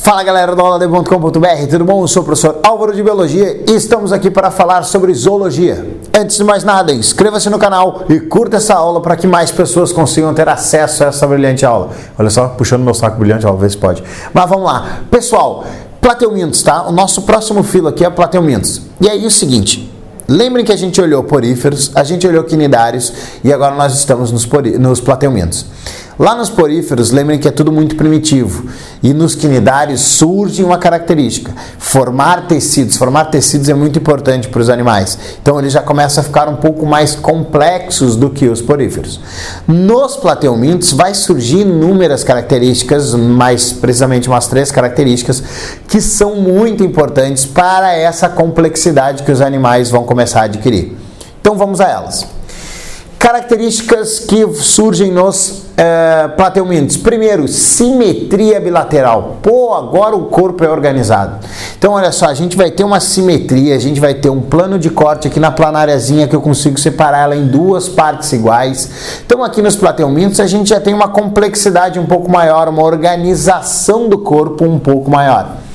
Fala galera do auladb.com.br, tudo bom? Eu sou o professor Álvaro de Biologia e estamos aqui para falar sobre zoologia. Antes de mais nada, inscreva-se no canal e curta essa aula para que mais pessoas consigam ter acesso a essa brilhante aula. Olha só, puxando meu saco brilhante, vamos ver se pode. Mas vamos lá. Pessoal, plateumintos, tá? O nosso próximo filo aqui é plateumintos. E aí o seguinte, lembrem que a gente olhou poríferos, a gente olhou quinidários e agora nós estamos nos plateumintos. Lá nos poríferos, lembrem que é tudo muito primitivo. E nos quinidários surge uma característica: formar tecidos. Formar tecidos é muito importante para os animais. Então eles já começam a ficar um pouco mais complexos do que os poríferos. Nos plateumintos vai surgir inúmeras características, mais precisamente umas 3 características, que são muito importantes para essa complexidade que os animais vão começar a adquirir. Então vamos a elas. Características que surgem nos plateumintos. Primeiro, simetria bilateral. Pô, agora o corpo é organizado. Então, olha só, a gente vai ter uma simetria, a gente vai ter um plano de corte aqui na planáriazinha que eu consigo separar ela em 2 partes iguais. Então, aqui nos plateumintos, a gente já tem uma complexidade um pouco maior, uma organização do corpo um pouco maior.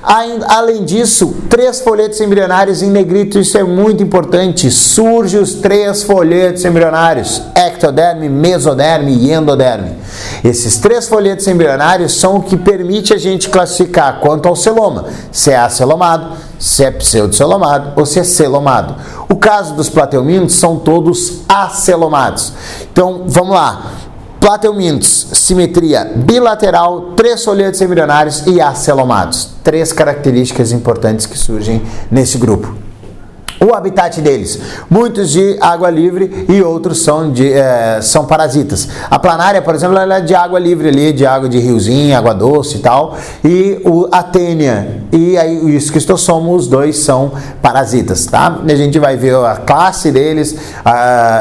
Além disso, 3 folhetos embrionários em negrito, isso é muito importante. Surgem os 3 folhetos embrionários: ectoderme, mesoderme e endoderme. Esses 3 folhetos embrionários são o que permite a gente classificar quanto ao celoma, se é acelomado, se é pseudocelomado ou se é celomado. O caso dos plateumintos são todos acelomados. Então, vamos lá. Plateumintos, simetria bilateral, 3 folhetos embrionários e acelomados. 3 características importantes que surgem nesse grupo. O habitat deles, muitos de água livre e outros são parasitas. A planária, por exemplo, ela é de água livre ali, de água de riozinho, água doce e tal. E a tênia e aí, o esquistossoma, os dois são parasitas, tá? A gente vai ver a classe deles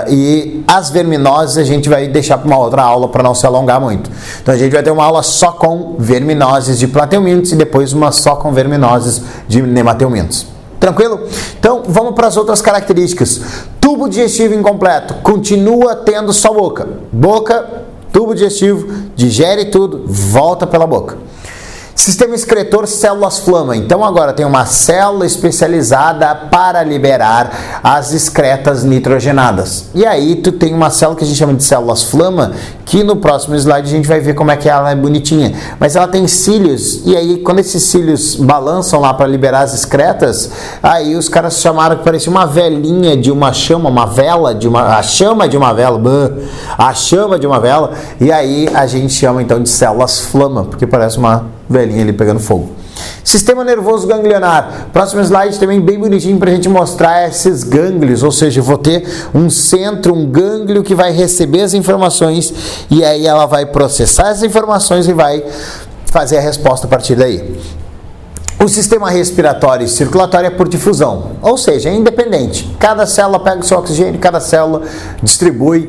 e as verminoses a gente vai deixar para uma outra aula para não se alongar muito. Então a gente vai ter uma aula só com verminoses de plateumintos e depois uma só com verminoses de nemateumintos. Tranquilo? Então, vamos para as outras características. Tubo digestivo incompleto. Continua tendo só boca. Boca, tubo digestivo, digere tudo, volta pela boca. Sistema excretor, células flama. Então agora tem uma célula especializada para liberar as excretas nitrogenadas. E aí tu tem uma célula que a gente chama de células flama, que no próximo slide a gente vai ver como é que ela é bonitinha. Mas ela tem cílios, e aí quando esses cílios balançam lá para liberar as excretas, aí os caras chamaram que parecia uma velinha de uma chama, uma vela, a chama de uma vela, e aí a gente chama então de células flama, porque parece uma velhinha ali pegando fogo. Sistema nervoso ganglionar. Próximo slide também bem bonitinho para a gente mostrar esses gânglios, ou seja, eu vou ter um centro, um gânglio que vai receber as informações e aí ela vai processar as informações e vai fazer a resposta a partir daí. O sistema respiratório e circulatório é por difusão, ou seja, é independente. Cada célula pega o seu oxigênio, cada célula distribui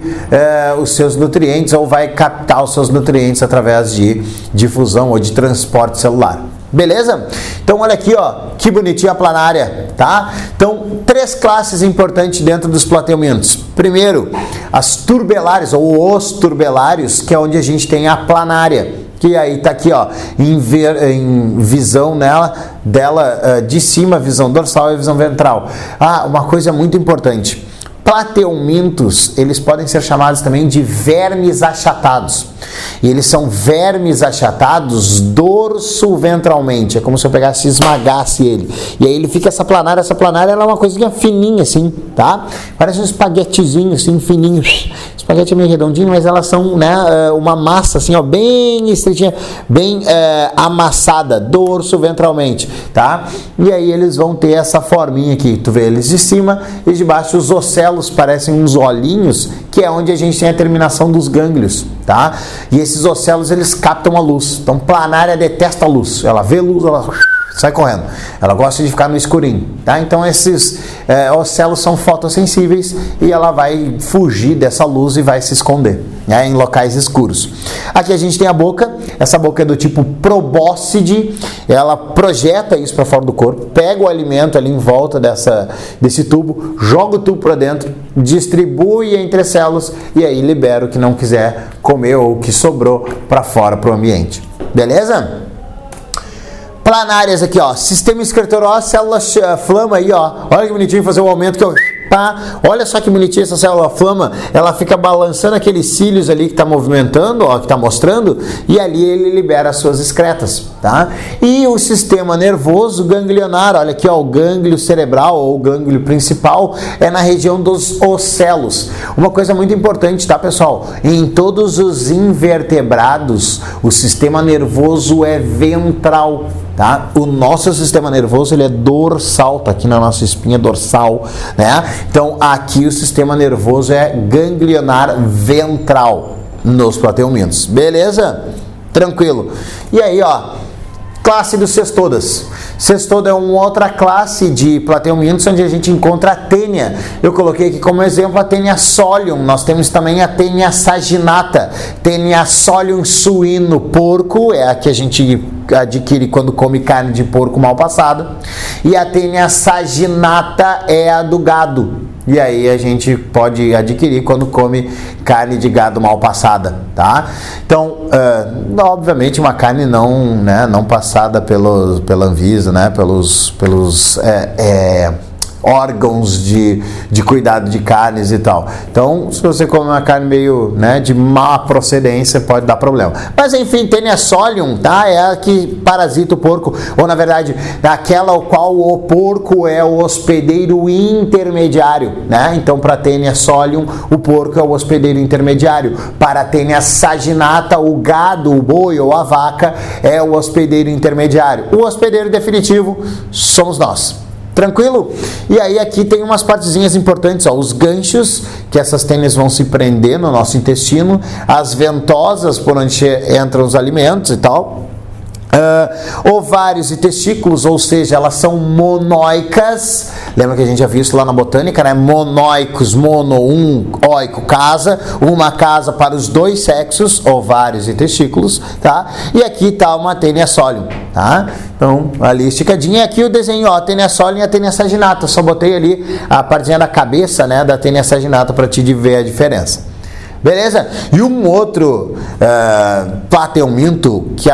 os seus nutrientes ou vai captar os seus nutrientes através de difusão ou de transporte celular. Beleza? Então olha aqui, ó, que bonitinha a planária, tá? Então, 3 classes importantes dentro dos plateumintos. Primeiro, as turbelárias ou os turbelários, que é onde a gente tem a planária. Que aí tá aqui, ó, em visão dela de cima, visão dorsal e visão ventral. Uma coisa muito importante. Plateumintos, eles podem ser chamados também de vermes achatados. E eles são vermes achatados dorso-ventralmente. É como se eu pegasse e esmagasse ele. E aí ele fica essa planária ela é uma coisinha fininha assim, tá? Parece um espaguetezinho assim, fininho. Espaguete é meio redondinho, mas elas são, né, uma massa assim, ó, bem estreitinha, bem amassada, dorso-ventralmente, tá? E aí eles vão ter essa forminha aqui. Tu vê eles de cima e de baixo os ocelos parecem uns olhinhos, que é onde a gente tem a terminação dos gânglios, tá? E esses ocelos, eles captam a luz. Então, planária detesta a luz. Ela vê luz, ela sai correndo. Ela gosta de ficar no escurinho, tá? Então, esses ocelos são fotossensíveis e ela vai fugir dessa luz e vai se esconder, né, em locais escuros. Aqui a gente tem a boca. Essa boca é do tipo probóscide. Ela projeta isso para fora do corpo, pega o alimento ali em volta desse tubo, joga o tubo para dentro, distribui entre as células e aí libera o que não quiser comer ou o que sobrou para fora, para o ambiente. Beleza? Planárias aqui, ó. Sistema excretor, ó, célula flama aí, ó. Olha que bonitinho fazer o aumento que eu... Pá. Olha só que bonitinha essa célula flama, ela fica balançando aqueles cílios ali que está movimentando, ó, que está mostrando, e ali ele libera as suas excretas, tá? E o sistema nervoso ganglionar, olha aqui, ó, o gânglio cerebral ou o gânglio principal é na região dos ocelos. Uma coisa muito importante, tá, pessoal? Em todos os invertebrados, o sistema nervoso é ventral. Tá? O nosso sistema nervoso ele é dorsal, tá aqui na nossa espinha dorsal, né? Então aqui o sistema nervoso é ganglionar ventral nos plateumintos, beleza? Tranquilo. E aí, ó, classe dos cestodas. Cestoda é uma outra classe de plateumintos onde a gente encontra a tênia. Eu coloquei aqui como exemplo a tênia solium. Nós temos também a tênia saginata. Tênia solium suíno porco, é a que a gente adquire quando come carne de porco mal passada. E a tênia saginata é a do gado. E aí a gente pode adquirir quando come carne de gado mal passada, tá? Então, obviamente uma carne não passada pela Anvisa, né? Pelos órgãos de cuidado de carnes e tal. Então, se você come uma carne meio, né, de má procedência, pode dar problema. Mas enfim, tênia solium, tá? É a que parasita o porco, ou na verdade, aquela ao qual o porco é o hospedeiro intermediário, né? Então, para tênia solium, o porco é o hospedeiro intermediário. Para a tênia saginata, o gado, o boi ou a vaca é o hospedeiro intermediário. O hospedeiro definitivo somos nós. Tranquilo? E aí aqui tem umas partezinhas importantes, ó, os ganchos, que essas tênias vão se prender no nosso intestino, as ventosas por onde entram os alimentos e tal, ovários e testículos, ou seja, elas são monóicas. Lembra que a gente já viu isso lá na botânica, né? Monóicos, óico, casa, uma casa para os dois sexos, ovários e testículos, tá? E aqui tá uma tênia solium, tá? Então, ali esticadinha, aqui o desenho, ó, a tênia solium e a tênia saginata. Só botei ali a partezinha da cabeça, né, da tênia saginata para te ver a diferença. Beleza? E um outro plateuminto que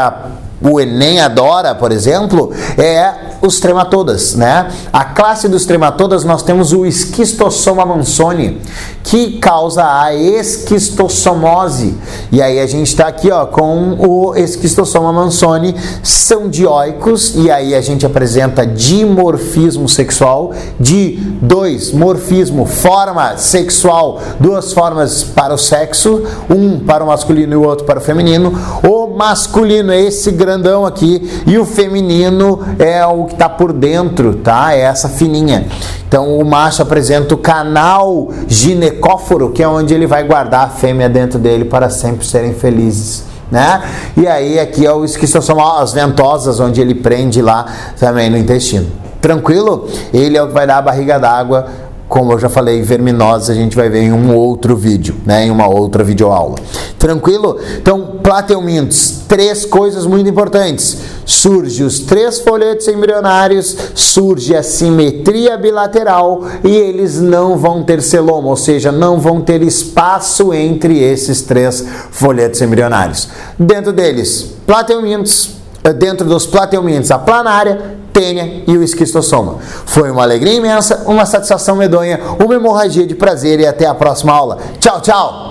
o Enem adora, por exemplo, é os trematodas, né? A classe dos trematodas nós temos o Esquistossoma mansoni, que causa a esquistossomose. E aí a gente está aqui, ó, com o Esquistossoma mansoni, são dioicos, e aí a gente apresenta dimorfismo sexual, morfismo, forma sexual, duas formas para o sexo, um para o masculino e o outro para o feminino. O masculino é esse grandão aqui e o feminino é o que está por dentro, tá? É essa fininha. Então o macho apresenta o canal ginecóforo, que é onde ele vai guardar a fêmea dentro dele para sempre serem felizes, né? E aí aqui é o esquistossoma, as ventosas, onde ele prende lá também no intestino. Tranquilo? Ele é o que vai dar a barriga d'água. Como eu já falei, verminose a gente vai ver em um outro vídeo, né? Em uma outra videoaula. Tranquilo? Então, plateumintos, 3 coisas muito importantes. Surge os 3 folhetos embrionários, surge a simetria bilateral e eles não vão ter celoma, ou seja, não vão ter espaço entre esses 3 folhetos embrionários. Dentro deles, plateumintos, dentro dos plateumintos, a planária, tênia e o esquistossoma. Foi uma alegria imensa, uma satisfação medonha, uma hemorragia de prazer e até a próxima aula. Tchau, tchau!